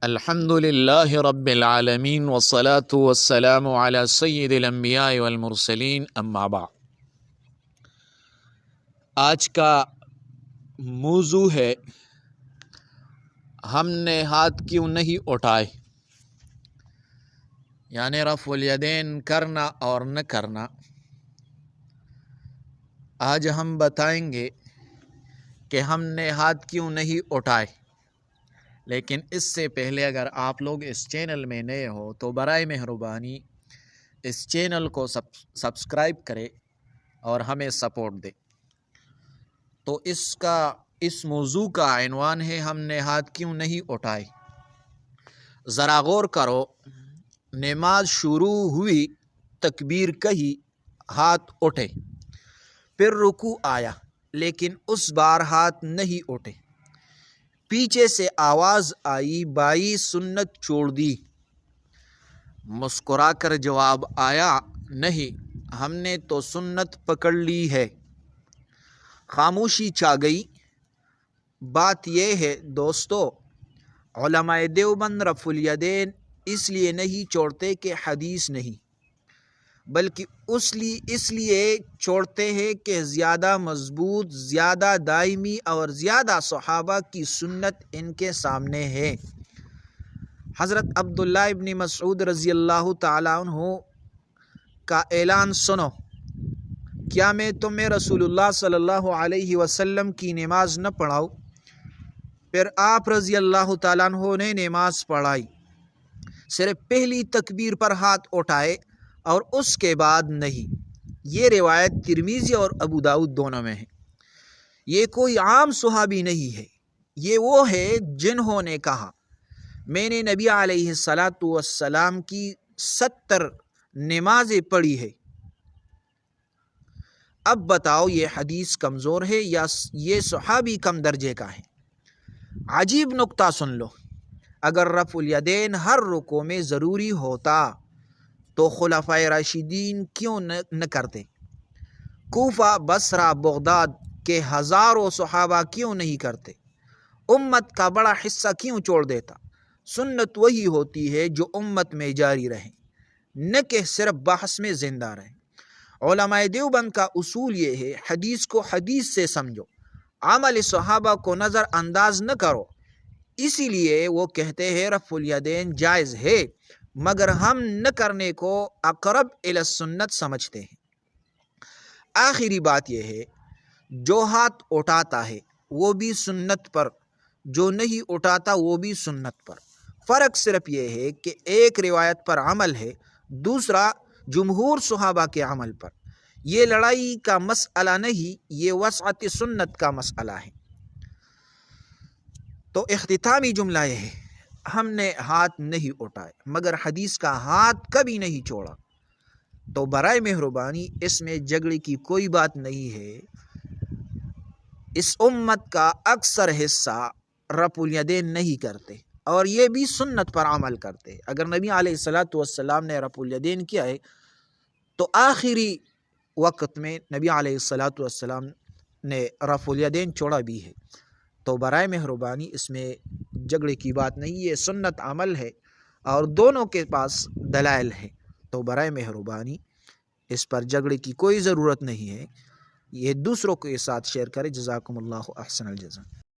الحمد للہ رب العالمین والصلاة والسلام علی سید الانبیاء والمرسلین اما بعد۔ آج کا موضوع ہے ہم نے ہاتھ کیوں نہیں اٹھائے، یعنی رفع الیدین کرنا اور نہ کرنا۔ آج ہم بتائیں گے کہ ہم نے ہاتھ کیوں نہیں اٹھائے، لیکن اس سے پہلے اگر آپ لوگ اس چینل میں نئے ہو تو برائے مہربانی اس چینل کو سبسکرائب کرے اور ہمیں سپورٹ دے۔ تو اس موضوع کا عنوان ہے ہم نے ہاتھ کیوں نہیں اٹھائے۔ ذرا غور کرو، نماز شروع ہوئی، تکبیر کہی، ہاتھ اٹھے، پھر رکوع آیا لیکن اس بار ہاتھ نہیں اٹھے۔ پیچھے سے آواز آئی بھائی سنت چھوڑ دی، مسکرا کر جواب آیا نہیں ہم نے تو سنت پکڑ لی ہے۔ خاموشی چھا گئی۔ بات یہ ہے دوستو، علماء دیوبند رفع الیدین اس لیے نہیں چھوڑتے کہ حدیث نہیں، بلکہ اس لیے چھوڑتے ہیں کہ زیادہ مضبوط، زیادہ دائمی اور زیادہ صحابہ کی سنت ان کے سامنے ہے۔ حضرت عبداللہ ابن مسعود رضی اللہ تعالیٰ عنہ کا اعلان سنو، کیا میں تمہیں رسول اللہ صلی اللہ علیہ وسلم کی نماز نہ پڑھاؤں؟ پھر آپ رضی اللہ تعالیٰ عنہ نے نماز پڑھائی، صرف پہلی تکبیر پر ہاتھ اٹھائے اور اس کے بعد نہیں۔ یہ روایت ترمذی اور ابو داؤد دونوں میں ہے۔ یہ کوئی عام صحابی نہیں ہے، یہ وہ ہے جنہوں نے کہا میں نے نبی علیہ السلام کی 70 نمازیں پڑھی ہے۔ اب بتاؤ یہ حدیث کمزور ہے یا یہ صحابی کم درجے کا ہے؟ عجیب نکتہ سن لو، اگر رفع الیدین ہر رکوع میں ضروری ہوتا تو خلفائے راشدین کیوں نہ کرتے؟ کوفہ، بصرہ، بغداد کے ہزاروں صحابہ کیوں نہیں کرتے؟ امت کا بڑا حصہ کیوں چھوڑ دیتا؟ سنت وہی ہوتی ہے جو امت میں جاری رہے، نہ کہ صرف بحث میں زندہ رہے۔ علماء دیوبند کا اصول یہ ہے، حدیث کو حدیث سے سمجھو، عمل صحابہ کو نظر انداز نہ کرو۔ اسی لیے وہ کہتے ہیں رفع الیدین جائز ہے، مگر ہم نہ کرنے کو اقرب الی السنت سمجھتے ہیں۔ آخری بات یہ ہے، جو ہاتھ اٹھاتا ہے وہ بھی سنت پر، جو نہیں اٹھاتا وہ بھی سنت پر۔ فرق صرف یہ ہے کہ ایک روایت پر عمل ہے، دوسرا جمہور صحابہ کے عمل پر۔ یہ لڑائی کا مسئلہ نہیں، یہ وسعت سنت کا مسئلہ ہے۔ تو اختتامی جملہ یہ ہے، ہم نے ہاتھ نہیں اٹھائے مگر حدیث کا ہاتھ کبھی نہیں چھوڑا۔ تو برائے مہربانی اس میں جھگڑے کی کوئی بات نہیں ہے۔ اس امت کا اکثر حصہ رفع الیدین نہیں کرتے اور یہ بھی سنت پر عمل کرتے۔ اگر نبی علیہ السلام نے رفع الیدین کیا ہے تو آخری وقت میں نبی علیہ السلام نے رفع الیدین چھوڑا بھی ہے۔ تو برائے مہربانی اس میں جھگڑے کی بات نہیں، یہ سنت عمل ہے اور دونوں کے پاس دلائل ہے۔ تو برائے مہربانی اس پر جھگڑے کی کوئی ضرورت نہیں ہے، یہ دوسروں کے ساتھ شیئر کرے۔ جزاکم اللہ احسن الجزا۔